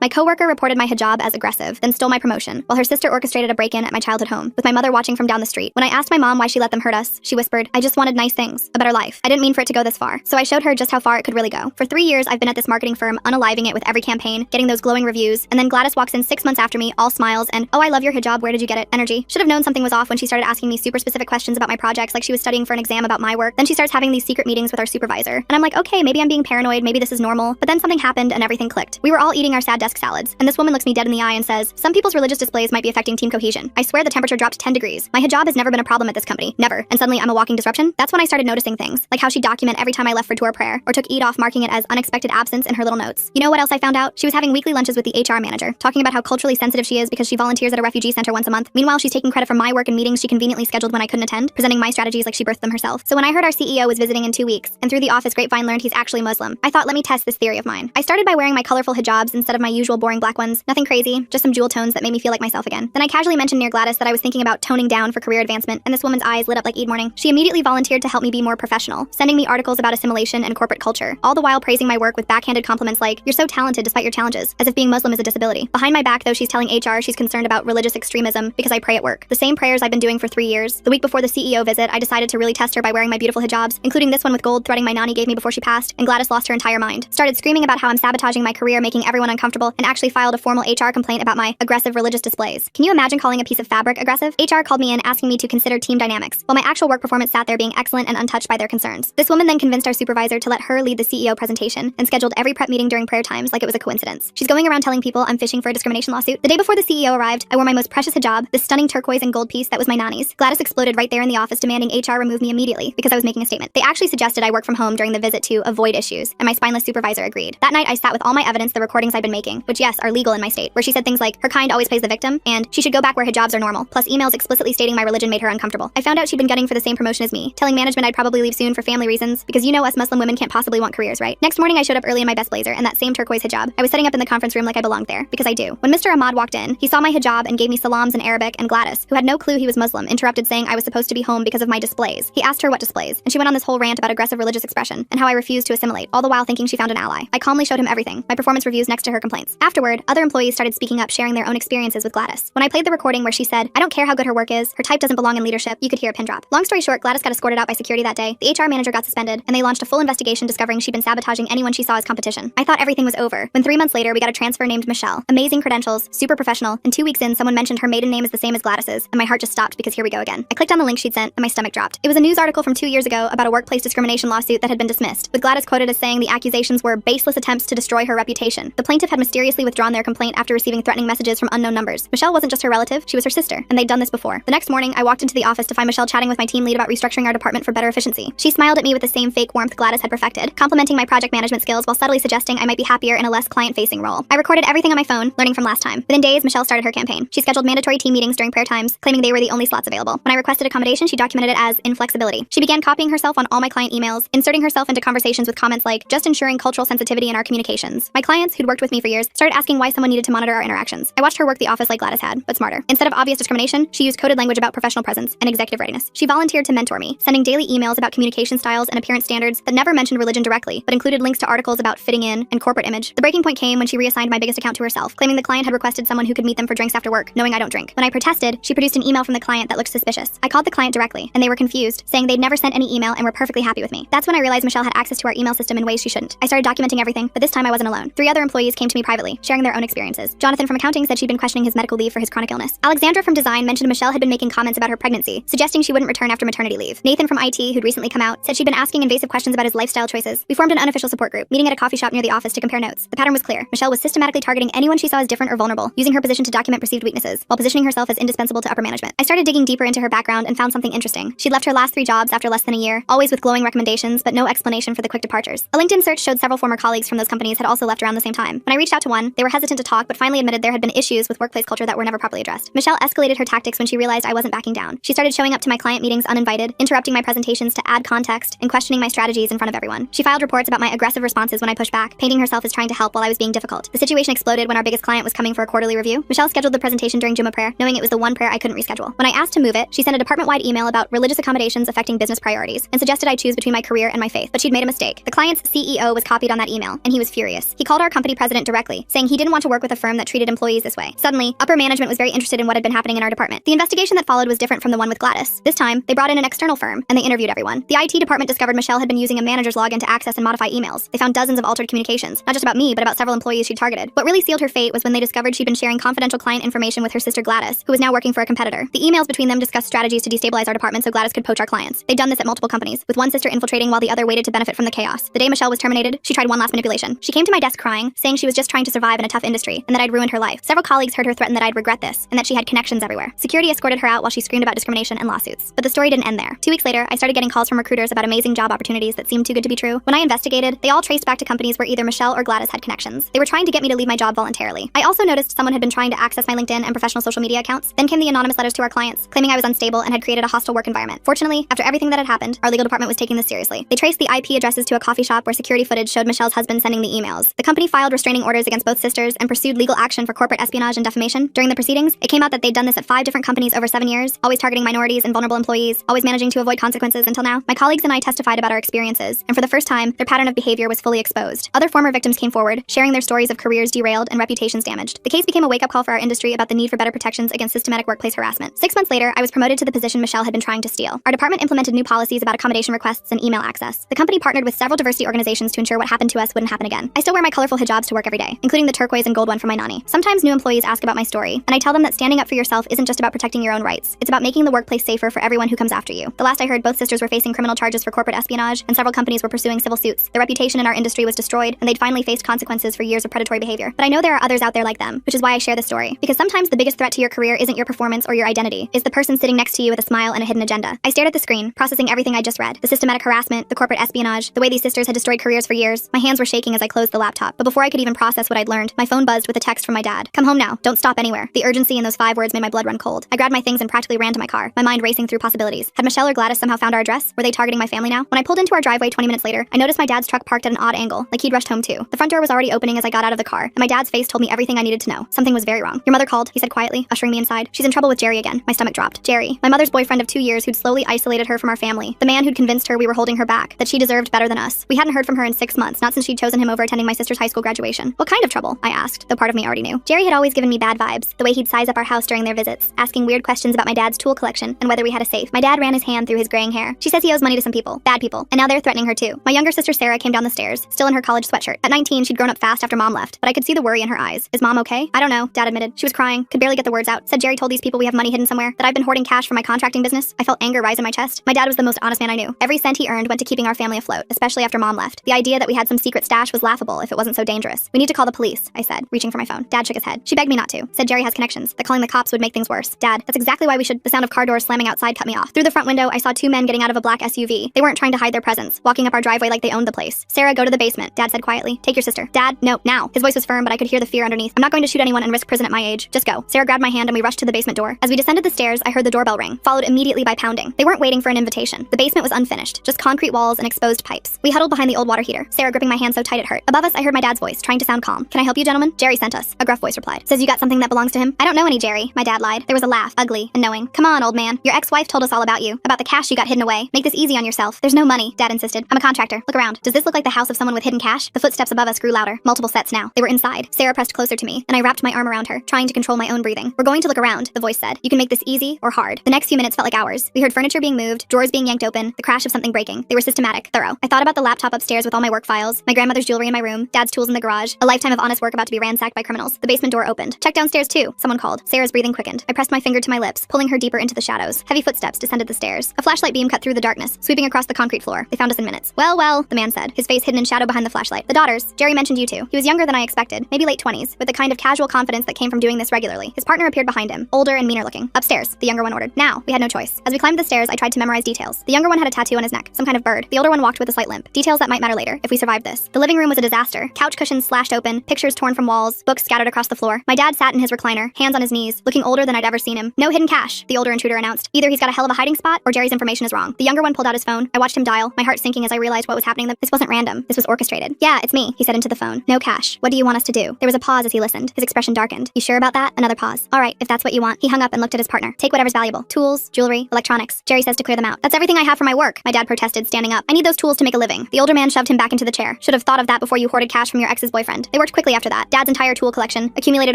My coworker reported my hijab as aggressive, then stole my promotion, while her sister orchestrated a break-in at my childhood home, with my mother watching from down the street. When I asked my mom why she let them hurt us, she whispered, "I just wanted nice things, a better life. I didn't mean for it to go this far." So I showed her just how far it could really go. For 3 years, I've been at this marketing firm, unaliving it with every campaign, getting those glowing reviews, and then Gladys walks in 6 months after me, all smiles and, "Oh, I love your hijab, where did you get it?" energy. Should have known something was off when she started asking me super specific questions about my projects like she was studying for an exam about my work. Then she starts having these secret meetings with our supervisor. And I'm like, okay, maybe I'm being paranoid, maybe this is normal. But then something happened and everything clicked. We were all eating our sad desk salads, and this woman looks me dead in the eye and says, "Some people's religious displays might be affecting team cohesion." I swear the temperature dropped 10 degrees. My hijab has never been a problem at this company. Never. And suddenly I'm a walking disruption? That's when I started noticing things, like how she'd document every time I left for tour prayer, or took Eid off marking it as unexpected absence in her little notes. You know what else I found out? She was having weekly lunches with the HR manager, talking about how culturally sensitive she is because she volunteers at a refugee center once a month. Meanwhile, she's taking credit for my work and meetings she conveniently scheduled when I couldn't attend, presenting my strategies like she birthed them herself. So when I heard our CEO was visiting in 2 weeks, and through the office grapevine learned he's actually Muslim, I thought, let me test this theory of mine. I started by wearing my colorful hijabs instead of my usual boring black ones. Nothing crazy, just some jewel tones that made me feel like myself again. Then I casually mentioned near Gladys that I was thinking about toning down for career advancement, and this woman's eyes lit up like Eid morning. She immediately volunteered to help me be more professional, sending me articles about assimilation and corporate culture, all the while praising my work with backhanded compliments like, "You're so talented despite your challenges," as if being Muslim is a disability. Behind my back, though, she's telling HR she's concerned about religious extremism because I pray at work. The same prayers I've been doing for 3 years. The week before the CEO visit, I decided to really test her by wearing my beautiful hijabs, including this one with gold threading my nani gave me before she passed, and Gladys lost her entire mind. Started screaming about how I'm sabotaging my career, making everyone uncomfortable, and actually filed a formal HR complaint about my aggressive religious displays. Can you imagine calling a piece of fabric aggressive? HR called me in asking me to consider team dynamics, while my actual work performance sat there being excellent and untouched by their concerns. This woman then convinced our supervisor to let her lead the CEO presentation and scheduled every prep meeting during prayer times like it was a coincidence. She's going around telling people I'm fishing for a discrimination lawsuit. The day before the CEO arrived, I wore my most precious hijab, this stunning turquoise and gold piece that was my nani's. Gladys exploded right there in the office demanding HR remove me immediately because I was making a statement. They actually suggested I work from home during the visit to avoid issues, and my spineless supervisor agreed. That night I sat with all my evidence, the recordings I'd been making, which yes, are legal in my state, where she said things like, "Her kind always plays the victim," and "She should go back where hijabs are normal," plus emails explicitly stating my religion made her uncomfortable. I found out she'd been gunning for the same promotion as me, telling management I'd probably leave soon for family reasons, because you know us Muslim women can't possibly want careers, right? Next morning I showed up early in my best blazer and that same turquoise hijab. I was setting up in the conference room like I belonged there, because I do. When Mr. Ahmad walked in, he saw my hijab and gave me salams in Arabic, and Gladys, who had no clue he was Muslim, interrupted saying I was supposed to be home because of my displays. He asked her what displays, and she went on this whole rant about aggressive religious expression and how I refused to assimilate, all the while thinking she found an ally. I calmly showed him everything, my performance reviews next to her complaints. Afterward, other employees started speaking up, sharing their own experiences with Gladys. When I played the recording where she said, "I don't care how good her work is, her type doesn't belong in leadership," you could hear a pin drop. Long story short, Gladys got escorted out by security that day, the HR manager got suspended, and they launched a full investigation discovering she'd been sabotaging anyone she saw as competition. I thought everything was over, when 3 months later we got a transfer named Michelle. Amazing credentials, super professional, and 2 weeks in someone mentioned her maiden name is the same as Gladys's, and my heart just stopped because here we go again. I clicked on the link she'd sent, and my stomach dropped. It was a news article from 2 years ago about a workplace discrimination lawsuit that had been dismissed, with Gladys quoted as saying the accusations were baseless attempts to destroy her reputation. The plaintiff had mysteriously withdrawn their complaint after receiving threatening messages from unknown numbers. Michelle wasn't just her relative, she was her sister, and they'd done this before. The next morning, I walked into the office to find Michelle chatting with my team lead about restructuring our department for better efficiency. She smiled at me with the same fake warmth Gladys had perfected, complimenting my project management skills while subtly suggesting I might be happier in a less client-facing role. I recorded everything on my phone, learning from last time. Within days, Michelle started her campaign. She scheduled mandatory team meetings during prayer times, claiming they were the only slots available. When I requested accommodation, she documented it as inflexibility. She began copying herself on all my client emails, inserting herself into conversations with comments like, "Just ensuring cultural sensitivity in our communications." My clients, who'd worked with me for years, started asking why someone needed to monitor our interactions. I watched her work the office like Gladys had, but smarter. Instead of obvious discrimination, she used coded language about professional presence and executive readiness. She volunteered to mentor me, sending daily emails about communication styles and appearance standards that never mentioned religion directly, but included links to articles about fitting in and corporate image. The breaking point came when she reassigned my biggest account to herself, claiming the client had requested someone who could meet them for drinks after work, knowing I don't drink. When I protested, she produced an email from the client that looked suspicious. I called the client directly, and they were confused, saying they'd never sent any email and were perfectly happy with me. That's when I realized Michelle had access to our email system in ways she shouldn't. I started documenting everything, but this time I wasn't alone. 3 other employees came to me privately, sharing their own experiences. Jonathan from accounting said she'd been questioning his medical leave for his chronic illness. Alexandra from design mentioned Michelle had been making comments about her pregnancy, suggesting she wouldn't return after maternity leave. Nathan from IT, who'd recently come out, said she'd been asking invasive questions about his lifestyle choices. We formed an unofficial support group, meeting at a coffee shop near the office to compare notes. The pattern was clear. Michelle was systematically targeting anyone she saw as different or vulnerable, using her position to document perceived weaknesses, while positioning herself as indispensable to upper management. I started digging deeper into her background and found something interesting. She'd left her last 3 jobs after less than a year, always with glowing recommendations, but no explanation for the quick departures. A LinkedIn search showed several former colleagues from those companies had also left around the same time. When I reached out to one, they were hesitant to talk, but finally admitted there had been issues with workplace culture that were never properly addressed. Michelle escalated her tactics when she realized I wasn't backing down. She started showing up to my client meetings uninvited, interrupting my presentations to add context, and questioning my strategies in front of everyone. She filed reports about my aggressive responses when I pushed back, painting herself as trying to help while I was being difficult. The situation exploded when our biggest client was coming for a quarterly review. Michelle scheduled the presentation during Jummah prayer, knowing it was the one prayer I couldn't reschedule. When I asked to move it, she sent a department-wide email about religious accommodations affecting business priorities, and suggested I choose between my career and my faith, but she'd made a mistake. The client's CEO was copied on that email, and he was furious. He called our company president directly directly, saying he didn't want to work with a firm that treated employees this way. Suddenly, upper management was very interested in what had been happening in our department. The investigation that followed was different from the one with Gladys. This time, they brought in an external firm, and they interviewed everyone. The IT department discovered Michelle had been using a manager's login to access and modify emails. They found dozens of altered communications, not just about me, but about several employees she'd targeted. What really sealed her fate was when they discovered she'd been sharing confidential client information with her sister Gladys, who was now working for a competitor. The emails between them discussed strategies to destabilize our department so Gladys could poach our clients. They'd done this at multiple companies, with one sister infiltrating while the other waited to benefit from the chaos. The day Michelle was terminated, she tried one last manipulation. She came to my desk crying, saying she was just trying to survive in a tough industry, and that I'd ruined her life. Several colleagues heard her threaten that I'd regret this, and that she had connections everywhere. Security escorted her out while she screamed about discrimination and lawsuits. But the story didn't end there. 2 weeks later, I started getting calls from recruiters about amazing job opportunities that seemed too good to be true. When I investigated, they all traced back to companies where either Michelle or Gladys had connections. They were trying to get me to leave my job voluntarily. I also noticed someone had been trying to access my LinkedIn and professional social media accounts. Then came the anonymous letters to our clients, claiming I was unstable and had created a hostile work environment. Fortunately, after everything that had happened, our legal department was taking this seriously. They traced the IP addresses to a coffee shop where security footage showed Michelle's husband sending the emails. The company filed restraining orders against both sisters and pursued legal action for corporate espionage and defamation. During the proceedings, it came out that they'd done this at 5 different companies over 7 years, always targeting minorities and vulnerable employees, always managing to avoid consequences until now. My colleagues and I testified about our experiences, and for the first time, their pattern of behavior was fully exposed. Other former victims came forward, sharing their stories of careers derailed and reputations damaged. The case became a wake-up call for our industry about the need for better protections against systematic workplace harassment. 6 months later, I was promoted to the position Michelle had been trying to steal. Our department implemented new policies about accommodation requests and email access. The company partnered with several diversity organizations to ensure what happened to us wouldn't happen again. I still wear my colorful hijabs to work every day, including the turquoise and gold one from my nanny. Sometimes new employees ask about my story, and I tell them that standing up for yourself isn't just about protecting your own rights. It's about making the workplace safer for everyone who comes after you. The last I heard, both sisters were facing criminal charges for corporate espionage, and several companies were pursuing civil suits. Their reputation in our industry was destroyed, and they'd finally faced consequences for years of predatory behavior. But I know there are others out there like them, which is why I share this story. Because sometimes the biggest threat to your career isn't your performance or your identity. It's the person sitting next to you with a smile and a hidden agenda. I stared at the screen, processing everything I just read. The systematic harassment, the corporate espionage, the way these sisters had destroyed careers for years. My hands were shaking as I closed the laptop. But before I could even process what I'd learned, my phone buzzed with a text from my dad. "Come home now. Don't stop anywhere." The urgency in those 5 words made my blood run cold. I grabbed my things and practically ran to my car, my mind racing through possibilities. Had Michelle or Gladys somehow found our address? Were they targeting my family now? When I pulled into our driveway 20 minutes later, I noticed my dad's truck parked at an odd angle, like he'd rushed home too. The front door was already opening as I got out of the car, and my dad's face told me everything I needed to know. Something was very wrong. "Your mother called," he said quietly, ushering me inside. "She's in trouble with Jerry again." My stomach dropped. Jerry, my mother's boyfriend of 2 years who'd slowly isolated her from our family. The man who'd convinced her we were holding her back, that she deserved better than us. We hadn't heard from her in 6 months, not since she'd chosen him over attending my sister's high school graduation. "What kind of trouble?" I asked, though part of me already knew. Jerry had always given me bad vibes, the way he'd size up our house during their visits, asking weird questions about my dad's tool collection and whether we had a safe. My dad ran his hand through his graying hair. "She says he owes money to some people, bad people, and now they're threatening her too." My younger sister Sarah came down the stairs, still in her college sweatshirt. At 19, she'd grown up fast after mom left, but I could see the worry in her eyes. "Is mom okay?" "I don't know," Dad admitted. She was crying, could barely get the words out. Said Jerry told these people we have money hidden somewhere, that I've been hoarding cash for my contracting business. I felt anger rise in my chest. My dad was the most honest man I knew. Every cent he earned went to keeping our family afloat, especially after mom left. The idea that we had some secret stash was laughable if it wasn't so dangerous. "We need to call the police," I said, reaching for my phone. Dad shook his head. She begged me not to. Said Jerry has connections, that calling the cops would make things worse. "Dad, that's exactly why we should—" The sound of car doors slamming outside cut me off. Through the front window, I saw 2 men getting out of a black SUV. They weren't trying to hide their presence, walking up our driveway like they owned the place. "Sarah, go to the basement," Dad said quietly. "Take your sister." "Dad, no, now." His voice was firm, but I could hear the fear underneath. "I'm not going to shoot anyone and risk prison at my age. Just go." Sarah grabbed my hand and we rushed to the basement door. As we descended the stairs, I heard the doorbell ring, followed immediately by pounding. They weren't waiting for an invitation. The basement was unfinished, just concrete walls and exposed pipes. We huddled behind the old water heater, Sarah gripping my hand so tight it hurt. Above us, I heard my dad's voice, trying to sound calm. "Can I help you, gentlemen?" "Jerry sent us," a gruff voice replied. "Says you got something that belongs to him?" "I don't know any Jerry," my dad lied. There was a laugh, ugly and knowing. "Come on, old man. Your ex-wife told us all about you, about the cash you got hidden away. Make this easy on yourself." "There's no money," Dad insisted. "I'm a contractor. Look around. Does this look like the house of someone with hidden cash?" The footsteps above us grew louder, multiple sets now. They were inside. Sarah pressed closer to me, and I wrapped my arm around her, trying to control my own breathing. "We're going to look around," the voice said. "You can make this easy or hard." The next few minutes felt like hours. We heard furniture being moved, drawers being yanked open, the crash of something breaking. They were systematic, thorough. I thought about the laptop upstairs with all my work files, my grandmother's jewelry in my room, Dad's tools in the garage, a lifetime of honest work about to be ransacked by criminals. The basement door opened. "Check downstairs too," someone called. Sarah's breathing quickened. I pressed my finger to my lips, pulling her deeper into the shadows. Heavy footsteps descended the stairs. A flashlight beam cut through the darkness, sweeping across the concrete floor. They found us in minutes. Well, the man said, his face hidden in shadow behind the flashlight. "The daughters. Jerry mentioned you two." He was younger than I expected, maybe late 20s, with the kind of casual confidence that came from doing this regularly. His partner appeared behind him, older and meaner looking. "Upstairs," the younger one ordered. Now, we had no choice. As we climbed the stairs, I tried to memorize details. The younger one had a tattoo on his neck, some kind of bird. The older one walked with a slight limp. Details that might matter later, if we survived this. The living room was a disaster. Couch cushions slashed open, pictures torn from walls, books scattered across the floor. My dad sat in his recliner, hands on his knees, looking older than I'd ever seen him. "No hidden cash," the older intruder announced. "Either he's got a hell of a hiding spot, or Jerry's information is wrong." The younger one pulled out his phone. I watched him dial, my heart sinking as I realized what was happening. This wasn't random. This was orchestrated. "Yeah, it's me," he said into the phone. "No cash. What do you want us to do?" There was a pause as he listened. His expression darkened. "You sure about that?" Another pause. "All right, if that's what you want." He hung up and looked at his partner. "Take whatever's valuable. Tools, jewelry, electronics. Jerry says to clear them out." "That's everything I have for my work," my dad protested, standing up. "I need those tools to make a living." The older man shoved him back into the chair. "Should have thought of that before you hoarded cash from your ex's boyfriend. They worked quickly after that. Dad's entire tool collection, accumulated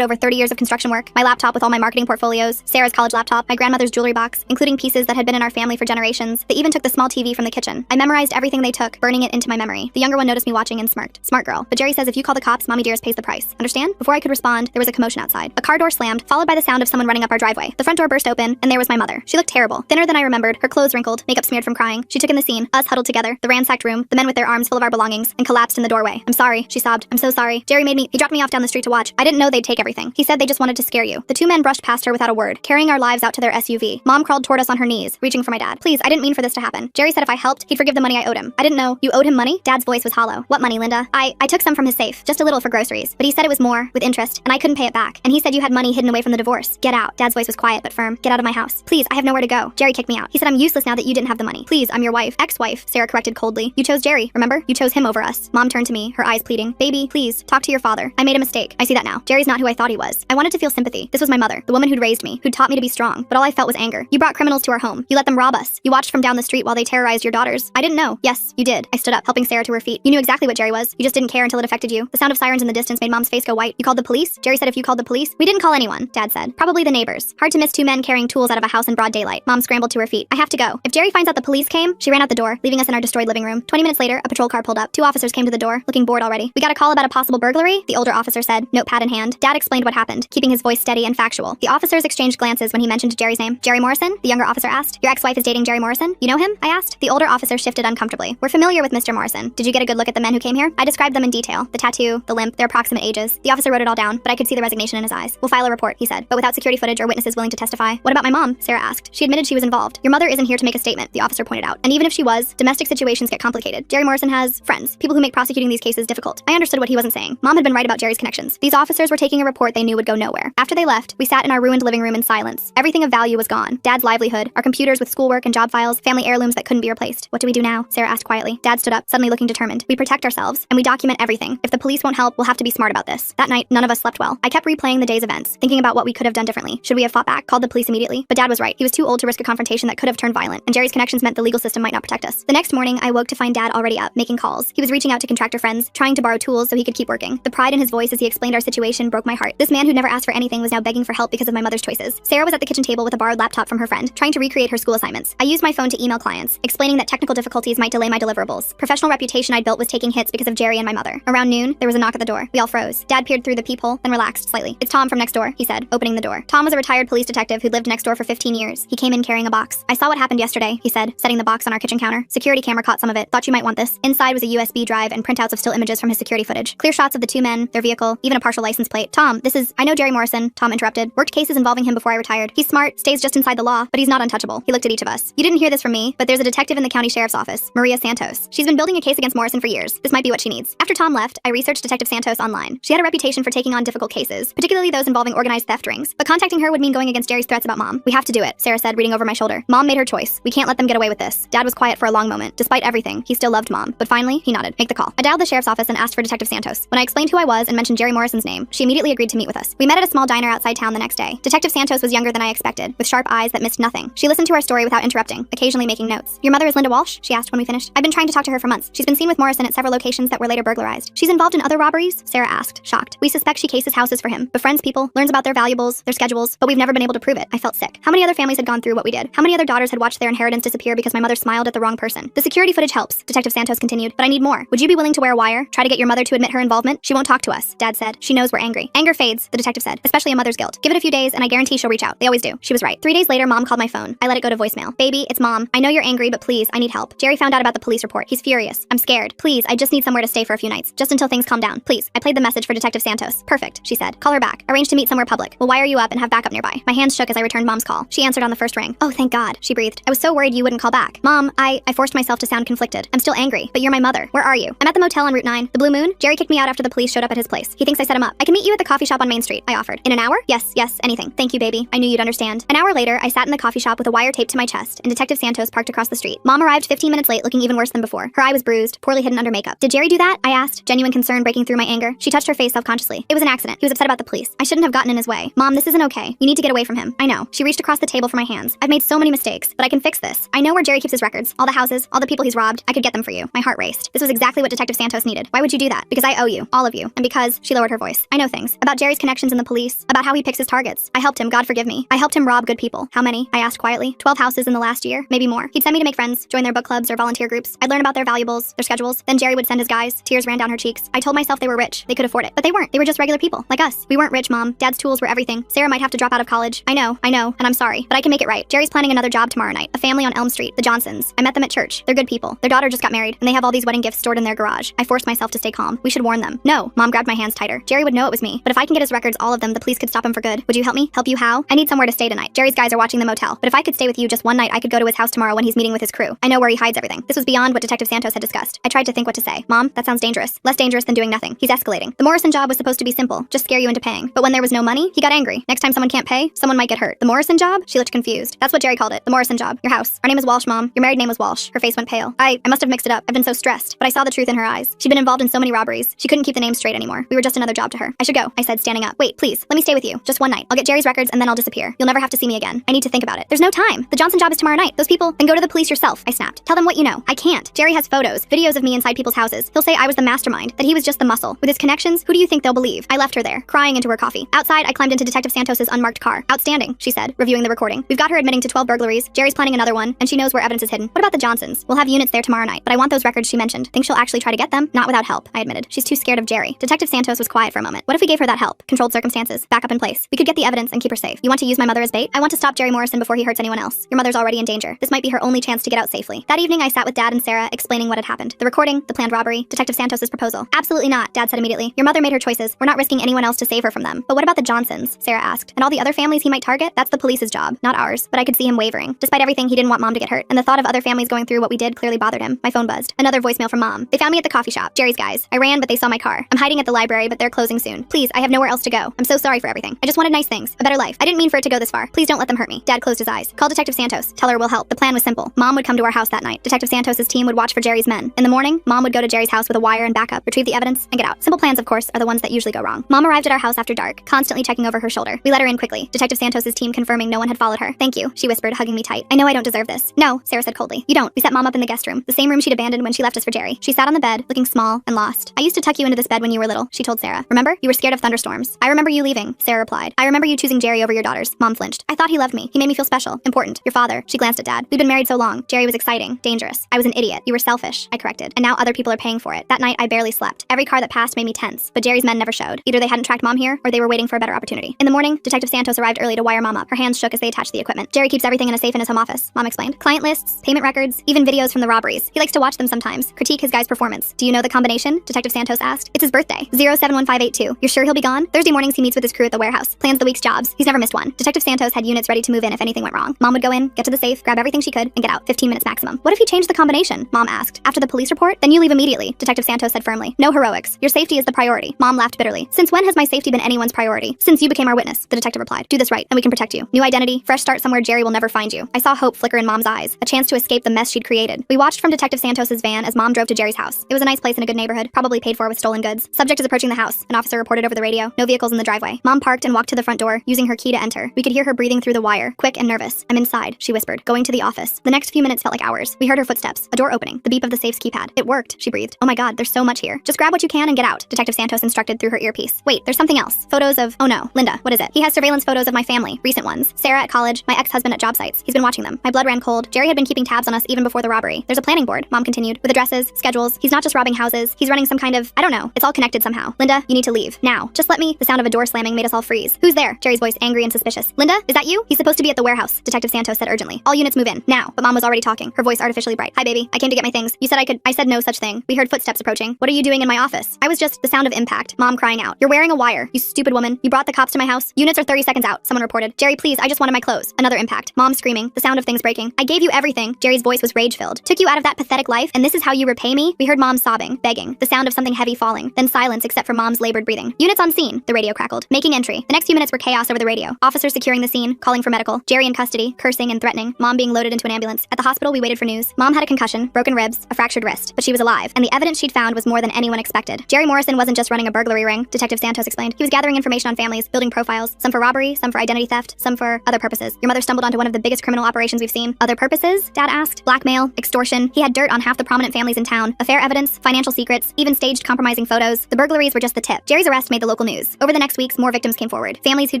over 30 years of construction work, my laptop with all my marketing portfolios, Sarah's college laptop, my grandmother's jewelry box, including pieces that had been in our family for generations. They even took the small TV from the kitchen. I memorized everything they took, burning it into my memory. The younger one noticed me watching and smirked. Smart girl. But Jerry says if you call the cops, Mommy Dearest pays the price. Understand? Before I could respond, there was a commotion outside. A car door slammed, followed by the sound of someone running up our driveway. The front door burst open, and there was my mother. She looked terrible, thinner than I remembered, her clothes wrinkled, makeup smeared from crying. She took in the scene, us huddled together, the ransacked room, the men with their arms full of our belongings, and collapsed in the doorway. I'm sorry, she sobbed. I'm so sorry. Jerry he dropped me off down the street to watch. I didn't know they'd take everything. He said they just wanted to scare you. The two men brushed past her without a word, carrying our lives out to their SUV. Mom crawled toward us on her knees, reaching for my dad. Please, I didn't mean for this to happen. Jerry said if I helped, he'd forgive the money I owed him. I didn't know. You owed him money? Dad's voice was hollow. What money, Linda? I took some from his safe, just a little for groceries. But he said it was more, with interest, and I couldn't pay it back. And he said you had money hidden away from the divorce. Get out. Dad's voice was quiet but firm. Get out of my house. Please, I have nowhere to go. Jerry kicked me out. He said I'm useless now that you didn't have the money. Please, I'm your wife. Ex-wife, Sarah corrected coldly. You chose Jerry, remember? You chose him over us. Mom turned to me, her eyes pleading. Baby, please, talk to your father. I made a mistake. I see that now. Jerry's not who I thought he was. I wanted to feel sympathy. This was my mother, the woman who'd raised me, who'd taught me to be strong. But all I felt was anger. You brought criminals to our home. You let them rob us. You watched from down the street while they terrorized your daughters. I didn't know. Yes, you did. I stood up, helping Sarah to her feet. You knew exactly what Jerry was. You just didn't care until it affected you. The sound of sirens in the distance made Mom's face go white. You called the police? Jerry said if you called the police. We didn't call anyone, Dad said. Probably the neighbors. Hard to miss two men carrying tools out of a house in broad daylight. Mom scrambled to her feet. I have to go. If Jerry finds out the police came, she ran out the door, leaving us in our destroyed living room. 20 minutes later, a patrol car pulled up. Two officers came to the door, looking bored already. We got a call about a possible burglary, the older officer said, notepad in hand. Dad explained what happened, keeping his voice steady and factual. The officers exchanged glances when he mentioned Jerry's name. Jerry Morrison? The younger officer asked. Your ex-wife is dating Jerry Morrison? You know him? I asked. The older officer shifted uncomfortably. We're familiar with Mr. Morrison. Did you get a good look at the men who came here? I described them in detail. The tattoo, the limp, their approximate ages. The officer wrote it all down, but I could see the resignation in his eyes. We'll file a report, he said, but without security footage or witnesses willing to testify. What about my mom? Sarah asked. She admitted she was involved. Your mother isn't here to make a statement, the officer pointed out. And even if she was, domestic situations get complicated. Jerry Morrison has friends, people who make prosecuting these cases difficult. I understood what he wasn't saying. Mom had been right about Jerry's connections. These officers were taking a report they knew would go nowhere. After they left, we sat in our ruined living room in silence. Everything of value was gone. Dad's livelihood, our computers with schoolwork and job files, family heirlooms that couldn't be replaced. What do we do now? Sarah asked quietly. Dad stood up, suddenly looking determined. We protect ourselves, and we document everything. If the police won't help, we'll have to be smart about this. That night, none of us slept well. I kept replaying the day's events, thinking about what we could have done differently. Should we have fought back, called the police immediately? But Dad was right. He was too old to risk a confrontation that could have turned violent, and Jerry's connections meant the legal system might not protect us. The next morning, I woke to find Dad already up, making calls. He was reaching out to contractor friends, trying to borrow tools so he could keep working. The pride in his voice as he explained our situation broke my heart. This man who never asked for anything was now begging for help because of my mother's choices. Sarah was at the kitchen table with a borrowed laptop from her friend, trying to recreate her school assignments. I used my phone to email clients, explaining that technical difficulties might delay my deliverables. Professional reputation I'd built was taking hits because of Jerry and my mother. Around noon, there was a knock at the door. We all froze. Dad peered through the peephole, then relaxed slightly. It's Tom from next door, he said, opening the door. Tom was a retired police detective who'd lived next door for 15 years. He came in carrying a box. I saw what happened yesterday, he said, setting the box on our kitchen counter. Security camera caught some of it. Thought you might want this. Inside was a USB drive and printouts of still images from his security footage. Clear shots of the two men, their vehicle, even a partial license plate. Tom, I know Jerry Morrison, Tom interrupted. Worked cases involving him before I retired. He's smart, stays just inside the law, but he's not untouchable. He looked at each of us. You didn't hear this from me, but there's a detective in the county sheriff's office, Maria Santos. She's been building a case against Morrison for years. This might be what she needs. After Tom left, I researched Detective Santos online. She had a reputation for taking on difficult cases, particularly those involving organized theft rings. But contacting her would mean going against Jerry's threats about Mom. We have to do it, Sarah said, reading over my shoulder. Mom made her choice. We can't let them get away with this. Dad was quiet for a long moment. Despite everything, he still loved Mom. But finally, he nodded. Make the call. I dialed the sheriff's office and asked for Detective Santos. When I explained who I was and mentioned Jerry Morrison's name, she immediately agreed to meet with us. We met at a small diner outside town the next day. Detective Santos was younger than I expected, with sharp eyes that missed nothing. She listened to our story without interrupting, occasionally making notes. Your mother is Linda Walsh? She asked when we finished. I've been trying to talk to her for months. She's been seen with Morrison at several locations that were later burglarized. She's involved in other robberies? Sarah asked, shocked. We suspect she cases houses for him, befriends people, learns about their valuables, their schedules, but we've never been able to prove it. I felt sick. How many other families had gone through what we did? How many other daughters had watched their inheritance disappear because my mother smiled at the wrong person? The security footage helps, Detective Santos continued, but I need more. Would you be willing to wear a wire? Try to get your mother to admit her involvement? She won't talk to us, Dad said. She knows we're angry. Anger fades, the detective said, especially a mother's guilt. Give it a few days and I guarantee she'll reach out. They always do. She was right. 3 days later, Mom called my phone. I let it go to voicemail. Baby, it's Mom. I know you're angry, but please, I need help. Jerry found out about the police report. He's furious. I'm scared. Please, I just need somewhere to stay for a few nights, just until things calm down. Please. I played the message for Detective Santos. Perfect, she said. Call her back. Arrange to meet somewhere public. We'll wire you up and have backup nearby. My hands shook as I returned Mom's call. She answered on the first ring. Oh, thank God, she breathed. I was so worried you wouldn't call back. Mom, I forced myself to sound conflicted. I'm still angry, but you're my mother. Where are you? I'm at the motel on Route 9. The Blue Moon? Jerry kicked me out after the police showed up at his place. He thinks I set him up. I can meet you at the coffee shop on Main Street, I offered. In an hour? Yes, anything. Thank you, baby. I knew you'd understand. An hour later, I sat in the coffee shop with a wire taped to my chest, and Detective Santos parked across the street. Mom arrived 15 minutes late, looking even worse than before. Her eye was bruised, poorly hidden under makeup. Did Jerry do that? I asked, genuine concern breaking through my anger. She touched her face self-consciously. It was an accident. He was upset about the police. I shouldn't have gotten in his way. Mom, this isn't okay. You need to get away from him. I know. She reached across the table for my hands. I've made so many mistakes, but I can fix this. I know where Jerry keeps his records. All the houses, all the people he's robbed. I could get them for you. My heart raced. This was exactly what Detective Santos needed. Why would you do that? Because I owe you. all of you, and because, she lowered her voice, I know things. About Jerry's connections in the police, about how he picks his targets. I helped him, God forgive me. I helped him rob good people. How many? I asked quietly. 12 houses in the last year, maybe more. He'd send me to make friends, join their book clubs or volunteer groups. I'd learn about their valuables, their schedules. Then Jerry would send his guys. Tears ran down her cheeks. I told myself they were rich. They could afford it. But they weren't. They were just regular people, like us. We weren't rich, Mom. Dad's tools were everything. Sarah might have to drop out of college. I know, and I'm sorry, but I can make it right. Jerry's planning another job tomorrow night. A family on Elm Street, the Johnsons. I met them at church. They're good people. Their daughter just got married, and they have all these wedding gifts stored in their garage. I forced myself to stay calm. We should warn them. No. Mom grabbed my hands tighter. Jerry would know it was me. But if I can get his records, all of them, the police could stop him for good. Would you help me? Help you how? I need somewhere to stay tonight. Jerry's guys are watching the motel. But if I could stay with you just one night, I could go to his house tomorrow when he's meeting with his crew. I know where he hides everything. This was beyond what Detective Santos had discussed. I tried to think what to say. Mom, that sounds dangerous. Less dangerous than doing nothing. He's escalating. The Morrison job was supposed to be simple. Just scare you into paying. But when there was no money, he got angry. Next time someone can't pay, someone might get hurt. The Morrison job? She looked confused. That's what Jerry called it. The Morrison job. Your house. Our name is Walsh, Mom. Your married name was Walsh. Her face went pale. I must have mixed it up. I've been so stressed. But I saw the truth in her eyes. She'd been involved in so many robberies. She couldn't keep the name straight anymore. We were just another job to her. I should go, I said, standing up. Wait, please. Let me stay with you. Just one night. I'll get Jerry's records and then I'll disappear. You'll never have to see me again. I need to think about it. There's no time. The Johnson job is tomorrow night. Those people, then go to the police yourself. I snapped. Tell them what you know. I can't. Jerry has photos, videos of me inside people's houses. He'll say I was the mastermind, that he was just the muscle. With his connections, who do you think they'll believe? I left her there, crying into her coffee. Outside, I climbed into Detective Santos's unmarked car. Outstanding, she said, reviewing the recording. We've got her admitting to 12 burglaries. Jerry's planning another one, and she knows where evidence is hidden. What about the Johnsons? We'll have units there tomorrow night, but I want those records she mentioned. Think she'll actually try to get them? Not without help, I admitted. She's too scared of Jerry. Detective Santos was quiet for a moment. What if we gave her that help? Controlled circumstances, back up in place. We could get the evidence and keep her safe. You want to use my mother as bait? I want to stop Jerry Morrison before he hurts anyone else. Your mother's already in danger. This might be her only chance to get out safely. That evening, I sat with Dad and Sarah, explaining what had happened. The recording, the planned robbery, Detective Santos's proposal. Absolutely not, Dad said immediately. Your mother made her choices. We're not risking anyone else to save her from them. But what about the Johnsons? Sarah asked. And all the other families he might target? That's the police's job, not ours. But I could see him wavering. Despite everything, he didn't want Mom to get hurt. And the thought of other families going through what we did clearly bothered him. My phone buzzed. Another voicemail from Mom. They found me at the coffee shop. Jerry's guys. I ran, but they saw my car. I'm hiding at the library, but they're closing soon. Please, I have nowhere else to go. I'm so sorry for everything. I just wanted nice things. A better life. I didn't mean for it to go this far. Please don't let them hurt me. Dad closed his eyes. Call Detective Santos. Tell her we'll help. The plan was simple. Mom would come to our house that night. Detective Santos's team would watch for Jerry's men. In the morning, Mom would go to Jerry's house with a wire and backup, retrieve the evidence, and get out. Simple plans, of course, are the ones that usually go wrong. Mom arrived at our house after dark, constantly checking over her shoulder. We let her in quickly. Detective Santos's team confirming no one had followed her. Thank you, she whispered, hugging me tight. I know I don't deserve this. No, Sarah said coldly. You don't. We set Mom up in the guest room, the same room she'd abandoned when she left us for Jerry. She sat on the bed, looking small and lost. I used to tuck you into this bed when you were little, she told Sarah. Remember? You were scared of thunderstorms. I remember you leaving, Sarah replied. I remember you choosing Jerry over your daughters. Mom flinched. I thought he loved me. He made me feel special, important. Your father. She glanced at Dad. We'd been married so long. Jerry was exciting, dangerous. I was an idiot. You were selfish, I corrected. And now other people are paying for it. That night, I barely slept. Every car that passed made me tense, but Jerry's men never showed. Either they hadn't tracked Mom here, or they were waiting for a better opportunity. In the morning, Detective Santos arrived early to wire Mom up. Her hands shook as they attached the equipment. Jerry keeps everything in a safe in his home office, Mom explained. Client lists, payment records, even videos from the robberies. He likes to watch them sometimes, critique his guy's performance. Do you know the combination? Detective Santos asked. It's his birthday. 071582. You're sure he'll be gone? Thursday mornings he meets with his crew at the warehouse, plans the week's jobs. He's never missed one. Detective Santos had units ready to move in if anything went wrong. Mom would go in, get to the safe, grab everything she could, and get out. 15 minutes maximum. What if he changed the combination? Mom asked. After the police report? Then you leave immediately, Detective Santos said firmly. No heroics. Your safety is the priority. Mom laughed bitterly. Since when has my safety been anyone's priority? Since you became our witness, the detective replied. Do this right, and we can protect you. New identity, fresh start somewhere Jerry will never find you. I saw hope flicker in Mom's eyes, a chance to escape the mess she'd created. We watched from Detective Santos's van as Mom drove to Jerry's house. It was a nice place in a good neighborhood, probably paid for with stolen goods. Subject is approaching the house. An officer reported over the radio. No vehicles in the driveway. Mom parked and walked to the front door, using her key to enter. We could hear her breathing through the wire, quick and nervous. I'm inside, she whispered, going to the office. The next few minutes felt like hours. We heard her footsteps, a door opening, the beep of the safe's keypad. It worked, she breathed. Oh my God, there's so much here. Just grab what you can and get out, Detective Santos instructed through her earpiece. Wait, there's something else. Photos of, oh no, Linda, what is it? He has surveillance photos of my family, recent ones. Sarah at college, my ex-husband at job sites. He's been watching them. My blood ran cold. Jerry had been keeping tabs on us even before the robbery. There's a planning board, Mom continued, with addresses, schedules. He's not just robbing houses. He's running some kind of, I don't know. It's all connected somehow. Linda, you need to leave. Now. Just let me. The sound of a door slamming made us all freeze. Who's there? Jerry's voice angry and suspicious. Linda, is that you? He's supposed to be at the warehouse, Detective Santos said urgently. All units move in. Now. But Mom was already talking, her voice artificially bright. Hi baby, I came to get my things. You said I could. I said no such thing. We heard footsteps approaching. What are you doing in my office? I was just the sound of impact. Mom crying out. You're wearing a wire, you stupid woman. You brought the cops to my house. Units are 30 seconds out, someone reported. Jerry, please, I just wanted my clothes. Another impact. Mom screaming, the sound of things breaking. I gave you everything. Jerry's voice was rage-filled. Took you out of that pathetic life, and this is how you repay me? We heard Mom sobbing, begging, the sound of something heavy falling, then silence except for Mom's labored breathing. Units on scene, the radio crackled. Making entry. The next few minutes were chaos over the radio. Officers securing the scene, calling for medical. Jerry in custody, cursing and threatening. Mom being loaded into an ambulance. At the hospital, we waited for news. Mom had a concussion, broken ribs, a fractured wrist, but she was alive, and the evidence she'd found was more than anyone expected. Jerry Morrison wasn't just running a burglary ring, Detective Santos explained. He was gathering information on families, building profiles, some for robbery, some for identity theft, some for other purposes. Your mother stumbled onto one of the biggest criminal operations we've seen. Other purposes? Dad asked. Blackmail, extortion. He had dirt on half the prominent families in town, affair evidence, financial secrets, even staged compromising taking photos. The burglaries were just the tip. Jerry's arrest made the local news. Over the next weeks, more victims came forward. Families who'd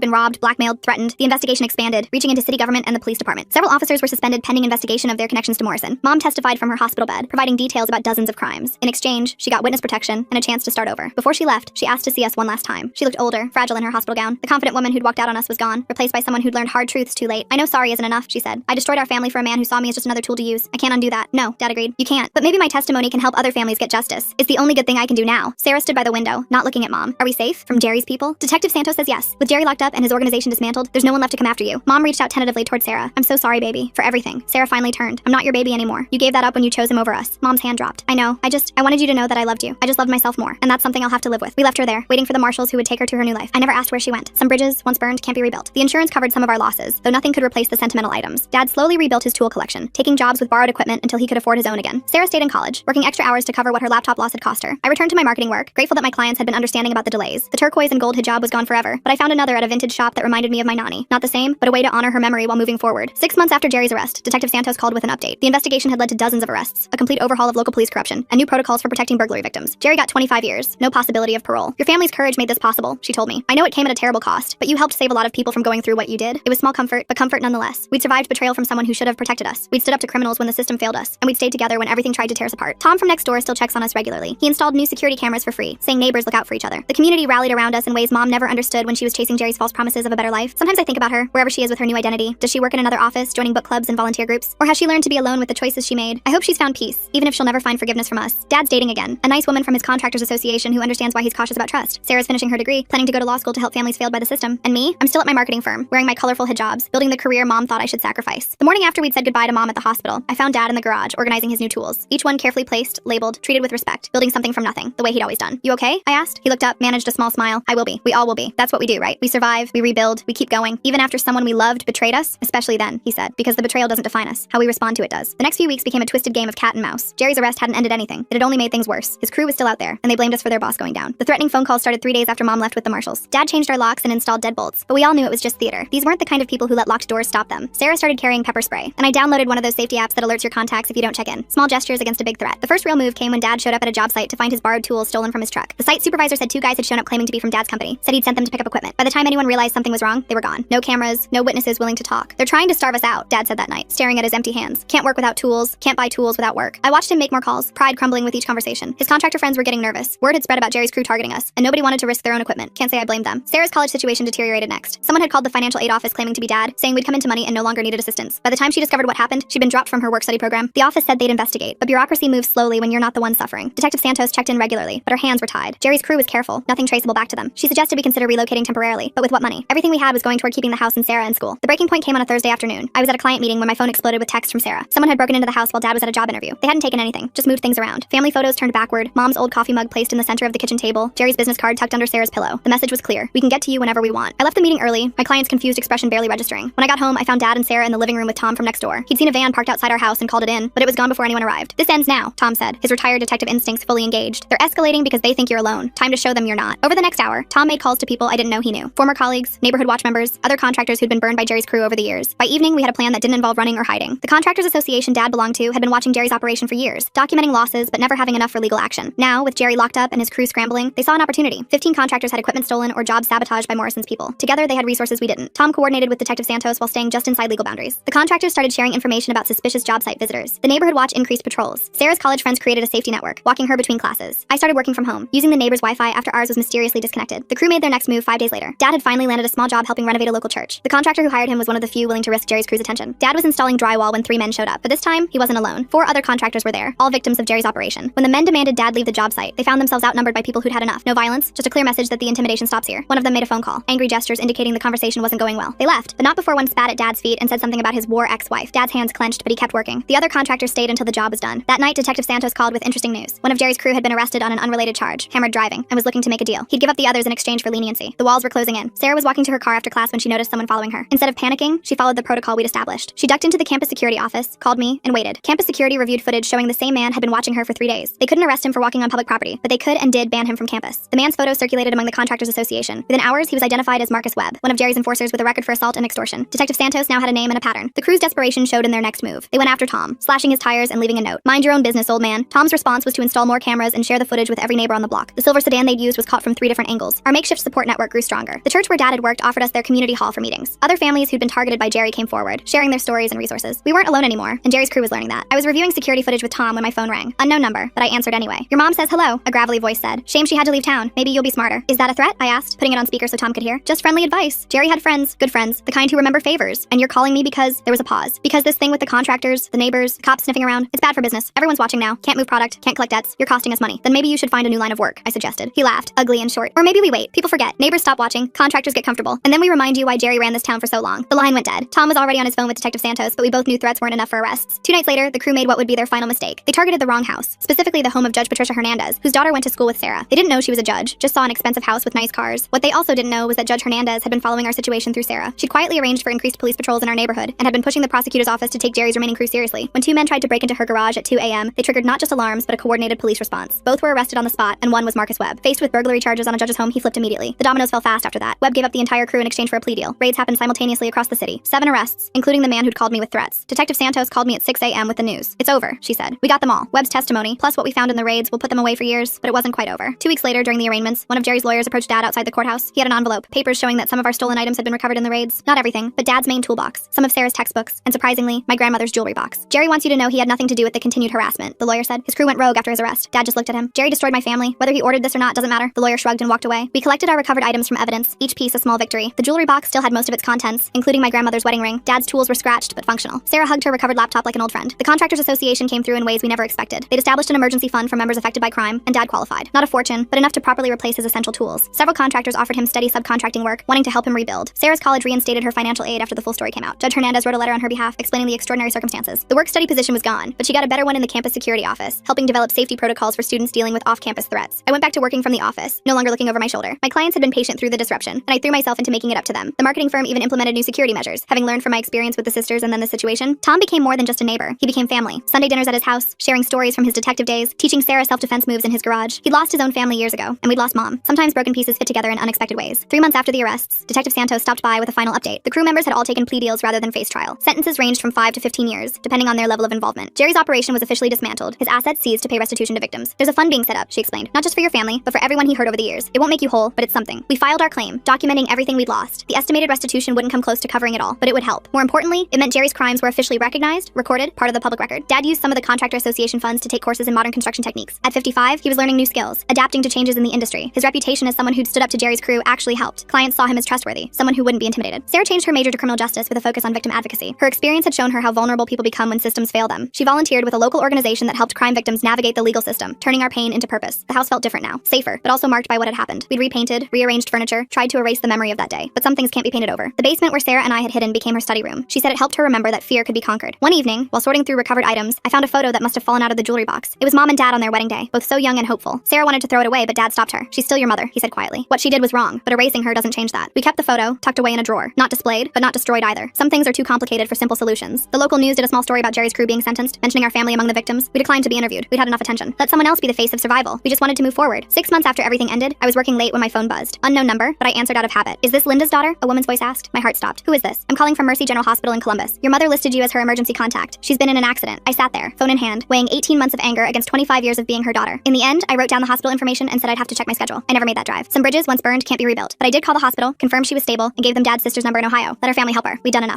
been robbed, blackmailed, threatened. The investigation expanded, reaching into city government and the police department. Several officers were suspended pending investigation of their connections to Morrison. Mom testified from her hospital bed, providing details about dozens of crimes. In exchange, she got witness protection and a chance to start over. Before she left, she asked to see us one last time. She looked older, fragile in her hospital gown. The confident woman who'd walked out on us was gone, replaced by someone who'd learned hard truths too late. I know sorry isn't enough, she said. I destroyed our family for a man who saw me as just another tool to use. I can't undo that. No, Dad agreed. You can't. But maybe my testimony can help other families get justice. It's the only good thing I can do now. Sarah stood by the window, not looking at Mom. Are we safe from Jerry's people? Detective Santos says yes. With Jerry locked up and his organization dismantled, there's no one left to come after you. Mom reached out tentatively toward Sarah. I'm so sorry, baby, for everything. Sarah finally turned. I'm not your baby anymore. You gave that up when you chose him over us. Mom's hand dropped. I know. I wanted you to know that I loved you. I just loved myself more. And that's something I'll have to live with. We left her there, waiting for the marshals who would take her to her new life. I never asked where she went. Some bridges, once burned, can't be rebuilt. The insurance covered some of our losses, though nothing could replace the sentimental items. Dad slowly rebuilt his tool collection, taking jobs with borrowed equipment until he could afford his own again. Sarah stayed in college, working extra hours to cover what her laptop loss had cost her. I returned to my marketing work, grateful that my clients had been understanding about the delays. The turquoise and gold hijab was gone forever, but I found another at a vintage shop that reminded me of my nanny. Not the same, but a way to honor her memory while moving forward. 6 months after Jerry's arrest, Detective Santos called with an update. The investigation had led to dozens of arrests, a complete overhaul of local police corruption, and new protocols for protecting burglary victims. Jerry got 25 years, no possibility of parole. Your family's courage made this possible, she told me. I know it came at a terrible cost, but you helped save a lot of people from going through what you did. It was small comfort, but comfort nonetheless. We'd survived betrayal from someone who should have protected us. We'd stood up to criminals when the system failed us, and we'd stayed together when everything tried to tear us apart. Tom from next door still checks on us regularly. He installed new security cameras for free, saying neighbors look out for each other. The community rallied around us in ways Mom never understood when she was chasing Jerry's false promises of a better life. Sometimes I think about her, wherever she is with her new identity. Does she work in another office, joining book clubs and volunteer groups? Or has she learned to be alone with the choices she made? I hope she's found peace, even if she'll never find forgiveness from us. Dad's dating again, a nice woman from his contractors association who understands why he's cautious about trust. Sarah's finishing her degree, planning to go to law school to help families failed by the system. And me? I'm still at my marketing firm, wearing my colorful hijabs, building the career Mom thought I should sacrifice. The morning after we'd said goodbye to Mom at the hospital, I found Dad in the garage, organizing his new tools. Each one carefully placed, labeled, treated with respect, building something from nothing, the way he'd always done. You okay? I asked. He looked up, managed a small smile. I will be. We all will be. That's what we do, right? We survive, we rebuild, we keep going. Even after someone we loved betrayed us, especially then, he said, because the betrayal doesn't define us. How we respond to it does. The next few weeks became a twisted game of cat and mouse. Jerry's arrest hadn't ended anything. It had only made things worse. His crew was still out there, and they blamed us for their boss going down. The threatening phone calls started 3 days after Mom left with the marshals. Dad changed our locks and installed deadbolts, but we all knew it was just theater. These weren't the kind of people who let locked doors stop them. Sarah started carrying pepper spray, and I downloaded one of those safety apps that alerts your contacts if you don't check in. Small gestures against a big threat. The first real move came when Dad showed up at a job site to find his borrowed tools stolen from his truck. The site supervisor said 2 guys had shown up claiming to be from Dad's company, said he'd sent them to pick up equipment. By the time anyone realized something was wrong, they were gone. No cameras, no witnesses willing to talk. They're trying to starve us out, Dad said that night, staring at his empty hands. Can't work without tools, can't buy tools without work. I watched him make more calls, pride crumbling with each conversation. His contractor friends were getting nervous. Word had spread about Jerry's crew targeting us, and nobody wanted to risk their own equipment. Can't say I blamed them. Sarah's college situation deteriorated next. Someone had called the financial aid office claiming to be Dad, saying we'd come into money and no longer needed assistance. By the time she discovered what happened, she'd been dropped from her work-study program. The office said they'd investigate, but bureaucracy moves slowly when you're not the one suffering. Detective Santos checked in regularly, but her hands were tied. Jerry's crew was careful, nothing traceable back to them. She suggested we consider relocating temporarily, but with what money? Everything we had was going toward keeping the house and Sarah in school. The breaking point came on a Thursday afternoon. I was at a client meeting when my phone exploded with text from Sarah. Someone had broken into the house while Dad was at a job interview. They hadn't taken anything, just moved things around. Family photos turned backward, Mom's old coffee mug placed in the center of the kitchen table, Jerry's business card tucked under Sarah's pillow. The message was clear. We can get to you whenever we want. I left the meeting early, my client's confused expression barely registering. When I got home, I found Dad and Sarah in the living room with Tom from next door. He'd seen a van parked outside our house and called it in, but it was gone before anyone arrived. This ends now, Tom said, his retired detective instincts fully engaged. They're escalating because they think you're alone. Time to show them you're not. Over the next hour, Tom made calls to people I didn't know he knew. Former colleagues, neighborhood watch members, other contractors who'd been burned by Jerry's crew over the years. By evening, we had a plan that didn't involve running or hiding. The contractors association Dad belonged to had been watching Jerry's operation for years, documenting losses but never having enough for legal action. Now, with Jerry locked up and his crew scrambling, they saw an opportunity. 15 contractors had equipment stolen or jobs sabotaged by Morrison's people. Together, they had resources we didn't. Tom coordinated with Detective Santos while staying just inside legal boundaries. The contractors started sharing information about suspicious job site visitors. The neighborhood watch increased patrols. Sarah's college friends created a safety network, walking her between classes. I started working from home, using the neighbor's Wi-Fi after ours was mysteriously disconnected. The crew made their next move 5 days later. Dad had finally landed a small job helping renovate a local church. The contractor who hired him was one of the few willing to risk Jerry's crew's attention. Dad was installing drywall when 3 men showed up, but this time, he wasn't alone. 4 other contractors were there, all victims of Jerry's operation. When the men demanded Dad leave the job site, they found themselves outnumbered by people who'd had enough. No violence, just a clear message that the intimidation stops here. One of them made a phone call, angry gestures indicating the conversation wasn't going well. They left, but not before one spat at Dad's feet and said something about his war ex-wife. Dad's hands clenched, but he kept working. The other contractors stayed until the job was done. That night, Detective Santos called with interesting news. One of Jerry's crew had been arrested on an unrelated charge, hammered driving, and was looking to make a deal. He'd give up the others in exchange for leniency. The walls were closing in. Sarah was walking to her car after class when she noticed someone following her. Instead of panicking, she followed the protocol we'd established. She ducked into the campus security office, called me, and waited. Campus security reviewed footage showing the same man had been watching her for 3 days. They couldn't arrest him for walking on public property, but they could and did ban him from campus. The man's photo circulated among the Contractors Association. Within hours, he was identified as Marcus Webb, one of Jerry's enforcers with a record for assault and extortion. Detective Santos now had a name and a pattern. The crew's desperation showed in their next move. They went after Tom, slashing his tires and leaving a note. "Mind your own business, old man." Tom's response was to install more cameras and share the footage footage with every neighbor on the block. The silver sedan they'd used was caught from 3 different angles. Our makeshift support network grew stronger. The church where Dad had worked offered us their community hall for meetings. Other families who'd been targeted by Jerry came forward, sharing their stories and resources. We weren't alone anymore, and Jerry's crew was learning that. I was reviewing security footage with Tom when my phone rang. Unknown number, but I answered anyway. "Your mom says hello," a gravelly voice said. "Shame she had to leave town. Maybe you'll be smarter." "Is that a threat?" I asked, putting it on speaker so Tom could hear. "Just friendly advice. Jerry had friends, good friends, the kind who remember favors. And you're calling me because..." There was a pause. "Because this thing with the contractors, the neighbors, the cops sniffing around, it's bad for business. Everyone's watching now. Can't move product, can't collect debts. You're costing us money. Then maybe you should find a new line of work," I suggested. He laughed, ugly and short. "Or maybe we wait. People forget. Neighbors stop watching. Contractors get comfortable. And then we remind you why Jerry ran this town for so long." The line went dead. Tom was already on his phone with Detective Santos, but we both knew threats weren't enough for arrests. 2 nights later, the crew made what would be their final mistake. They targeted the wrong house, specifically the home of Judge Patricia Hernandez, whose daughter went to school with Sarah. They didn't know she was a judge, just saw an expensive house with nice cars. What they also didn't know was that Judge Hernandez had been following our situation through Sarah. She'd quietly arranged for increased police patrols in our neighborhood and had been pushing the prosecutor's office to take Jerry's remaining crew seriously. When 2 men tried to break into her garage at 2 a.m., they triggered not just alarms, but a coordinated police response. Both were arrested on the spot, and one was Marcus Webb. Faced with burglary charges on a judge's home, he flipped immediately. The dominoes fell fast after that. Webb gave up the entire crew in exchange for a plea deal. Raids happened simultaneously across the city. 7 arrests, including the man who'd called me with threats. Detective Santos called me at 6 a.m. with the news. "It's over," she said. "We got them all. Webb's testimony, plus what we found in the raids, will put them away for years," but it wasn't quite over. 2 weeks later, during the arraignments, one of Jerry's lawyers approached Dad outside the courthouse. He had an envelope, papers showing that some of our stolen items had been recovered in the raids. Not everything, but Dad's main toolbox, some of Sarah's textbooks, and surprisingly, my grandmother's jewelry box. "Jerry wants you to know he had nothing to do with the continued harassment," the lawyer said. "His crew went rogue after his arrest." Dad just looked at him. "Jerry destroyed my family. Whether he ordered this or not doesn't matter." The lawyer shrugged and walked away. We collected our recovered items from evidence, each piece a small victory. The jewelry box still had most of its contents, including my grandmother's wedding ring. Dad's tools were scratched, but functional. Sarah hugged her recovered laptop like an old friend. The Contractors Association came through in ways we never expected. They'd established an emergency fund for members affected by crime, and Dad qualified. Not a fortune, but enough to properly replace his essential tools. Several contractors offered him steady subcontracting work, wanting to help him rebuild. Sarah's college reinstated her financial aid after the full story came out. Judge Hernandez wrote a letter on her behalf explaining the extraordinary circumstances. The work-study position was gone, but she got a better one in the campus security office, helping develop safety protocols for students dealing with off-campus threats. I went back to working from the office, no longer looking over my shoulder. My clients had been patient through the disruption, and I threw myself into making it up to them. The marketing firm even implemented new security measures. Having learned from my experience with the sisters and then this situation, Tom became more than just a neighbor. He became family. Sunday dinners at his house, sharing stories from his detective days, teaching Sarah self-defense moves in his garage. He'd lost his own family years ago, and we'd lost Mom. Sometimes broken pieces fit together in unexpected ways. 3 months after the arrests, Detective Santos stopped by with a final update. The crew members had all taken plea deals rather than face trial. Sentences ranged from 5 to 15 years, depending on their level of involvement. Jerry's operation was officially dismantled, his assets seized to pay restitution to victims. "There's a fund being set up," she explained. "Not just for your family, but for everyone he hurt over the years. It won't make you whole, but it's something." We filed our claim, documenting everything we'd lost. The estimated restitution wouldn't come close to covering it all, but it would help. More importantly, it meant Jerry's crimes were officially recognized, recorded, part of the public record. Dad used some of the Contractor Association funds to take courses in modern construction techniques. At 55, he was learning new skills, adapting to changes in the industry. His reputation as someone who'd stood up to Jerry's crew actually helped. Clients saw him as trustworthy, someone who wouldn't be intimidated. Sarah changed her major to criminal justice with a focus on victim advocacy. Her experience had shown her how vulnerable people become when systems fail them. She volunteered with a local organization that helped crime victims navigate the legal system, turning our pain into purpose. The house felt different now, safer, but also marked by what had happened. We'd repainted, rearranged furniture, tried to erase the memory of that day, but some things can't be painted over. The basement where Sarah and I had hidden became her study room. She said it helped her remember that fear could be conquered. One evening, while sorting through recovered items, I found a photo that must have fallen out of the jewelry box. It was Mom and Dad on their wedding day, both so young and hopeful. Sarah wanted to throw it away, but Dad stopped her. "She's still your mother," he said quietly. What she did was wrong, but erasing her doesn't change that. We kept the photo, tucked away in a drawer. Not displayed, but not destroyed either. Some things are too complicated for simple solutions. The local news did a small story about Jerry's crew being sentenced, mentioning our family among the victims. We declined to be interviewed. We'd had enough attention. Let someone else be the face of survival. We just wanted to move forward. 6 months after everything ended, I was working late when my phone buzzed. Unknown number, but I answered out of habit. "Is this Linda's daughter?" a woman's voice asked. My heart stopped. "Who is this?" "I'm calling from Mercy General Hospital in Columbus. Your mother listed you as her emergency contact. She's been in an accident." I sat there, phone in hand, weighing 18 months of anger against 25 years of being her daughter. In the end, I wrote down the hospital information and said I'd have to check my schedule. I never made that drive. Some bridges, once burned, can't be rebuilt. But I did call the hospital, confirm she was stable, and gave them Dad's sister's number in Ohio. Let our family help her. We'd done enough.